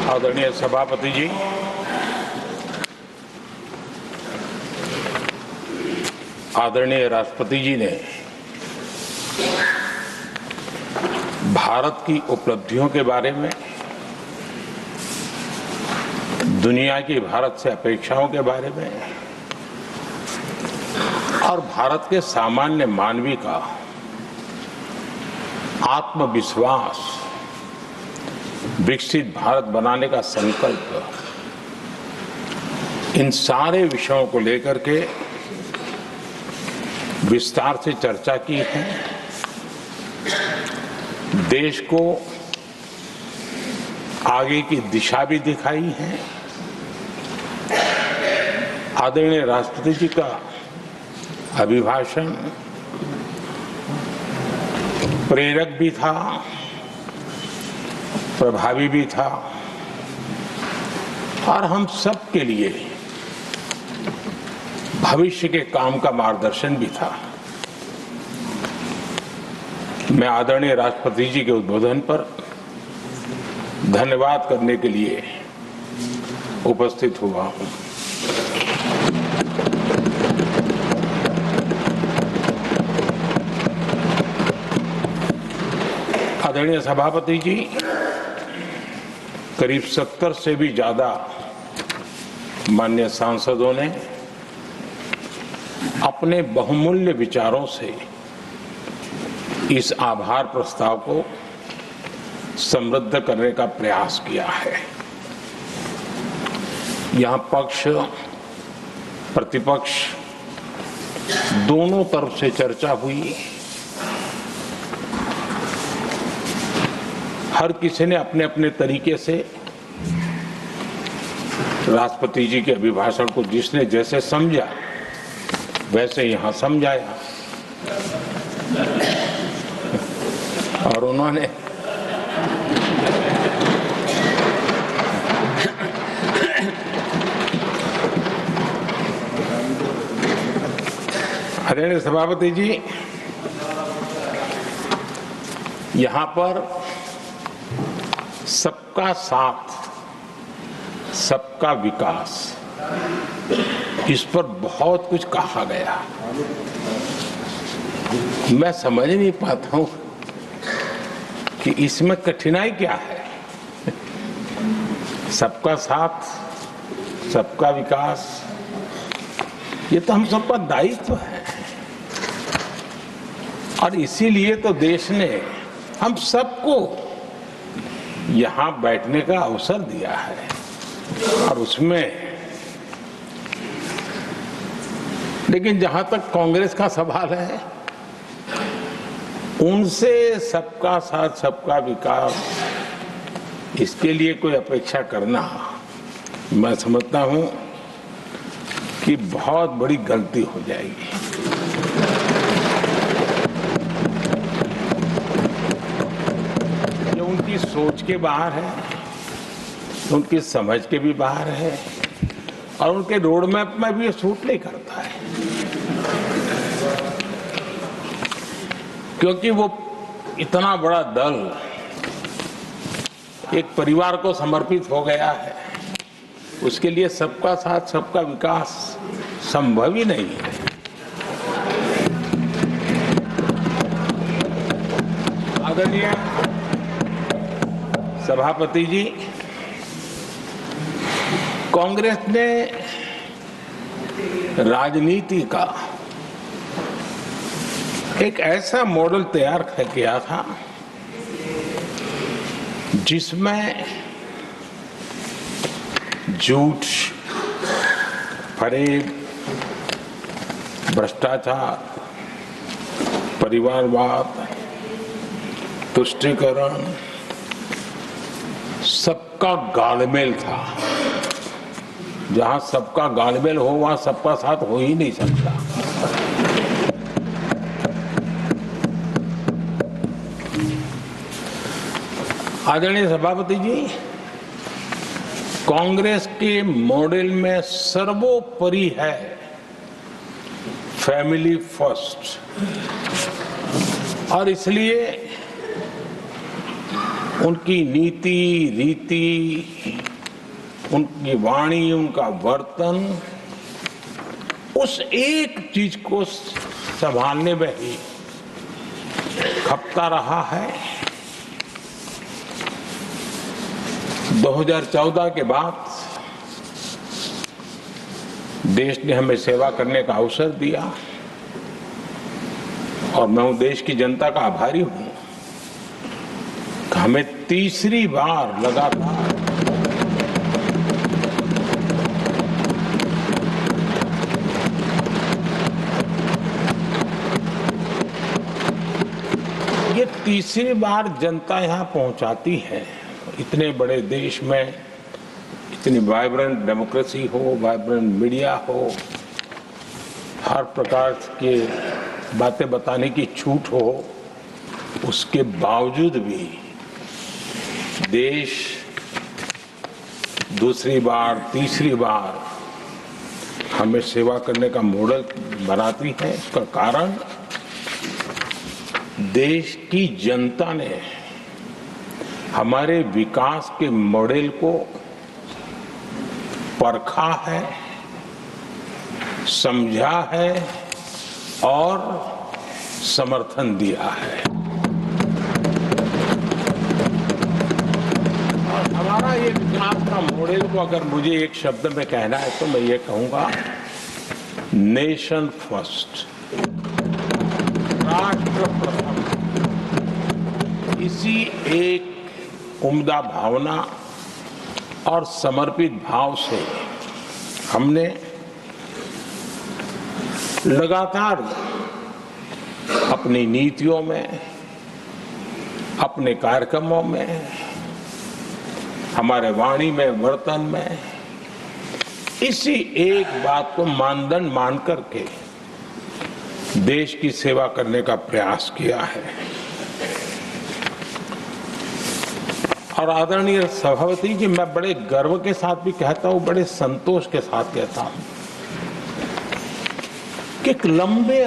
आदरणीय सभापति जी, आदरणीय राष्ट्रपति जी ने भारत की उपलब्धियों के बारे में, दुनिया की भारत से अपेक्षाओं के बारे में और भारत के सामान्य मानवी का आत्मविश्वास, विकसित भारत बनाने का संकल्प, इन सारे विषयों को लेकर के विस्तार से चर्चा की है। देश को आगे की दिशा भी दिखाई है। आदरणीय राष्ट्रपति जी का अभिभाषण प्रेरक भी था, प्रभावी भी था और हम सब के लिए भविष्य के काम का मार्गदर्शन भी था। मैं आदरणीय राष्ट्रपति जी के उद्बोधन पर धन्यवाद करने के लिए उपस्थित हुआ हूं। आदरणीय सभापति जी, करीब 70 से भी ज्यादा माननीय सांसदों ने अपने बहुमूल्य विचारों से इस आभार प्रस्ताव को समृद्ध करने का प्रयास किया है। यहां पक्ष प्रतिपक्ष दोनों तरफ से चर्चा हुई। हर किसी ने अपने अपने तरीके से राष्ट्रपति जी के अभिभाषण को जिसने जैसे समझा वैसे यहां समझाया और उन्होंने आदरणीय सभापति जी, यहां पर सबका साथ, सबका विकास, इस पर बहुत कुछ कहा गया। मैं समझ नहीं पाता हूं कि इसमें कठिनाई क्या है। सबका साथ, सबका विकास, ये तो हम सबका दायित्व है और इसीलिए तो देश ने हम सबको यहां बैठने का अवसर दिया है और उसमें, लेकिन जहां तक कांग्रेस का सवाल है, उनसे सबका साथ, सबका विकास, इसके लिए कोई अपेक्षा करना, मैं समझता हूं कि बहुत बड़ी गलती हो जाएगी। ये उनकी सोच के बाहर है, उनकी समझ के भी बाहर है और उनके रोड मैप में भी ये सूट नहीं करता है, क्योंकि वो इतना बड़ा दल एक परिवार को समर्पित हो गया है। उसके लिए सबका साथ, सबका विकास संभव ही नहीं है। आदरणीय सभापति जी, कांग्रेस ने राजनीति का एक ऐसा मॉडल तैयार किया था जिसमें झूठ, फरेब, भ्रष्टाचार, परिवारवाद, तुष्टीकरण, सबका गालमेल था। जहां सबका गालमेल हो वहां सबका साथ हो ही नहीं सकता। आदरणीय सभापति जी, कांग्रेस के मॉडल में सर्वोपरि है फैमिली फर्स्ट और इसलिए उनकी नीति रीति, उनकी वाणी, उनका वर्तन, उस एक चीज को संभालने में ही खपता रहा है। 2014 के बाद देश ने हमें सेवा करने का अवसर दिया और मैं उन देश की जनता का आभारी हूं कि हमें तीसरी बार लगातार ये तीसरी बार जनता यहां पहुंचाती है। इतने बड़े देश में इतनी वाइब्रेंट डेमोक्रेसी हो, वाइब्रेंट मीडिया हो, हर प्रकार के बातें बताने की छूट हो, उसके बावजूद भी देश दूसरी बार, तीसरी बार हमें सेवा करने का मॉडल बनाती है। इसका कारण देश की जनता ने हमारे विकास के मॉडल को परखा है, समझा है और समर्थन दिया है। और हमारा ये विकास का मॉडल को अगर मुझे एक शब्द में कहना है तो मैं ये कहूंगा, नेशन फर्स्ट, राष्ट्र प्रथम। इसी एक उम्दा भावना और समर्पित भाव से हमने लगातार अपनी नीतियों में, अपने कार्यक्रमों में, हमारे वाणी में, वर्तन में इसी एक बात को मानदंड मान करके देश की सेवा करने का प्रयास किया है। और आदरणीय सभापति जी, मैं बड़े गर्व के साथ भी कहता हूं, बड़े संतोष के साथ कहता हूं कि एक लंबे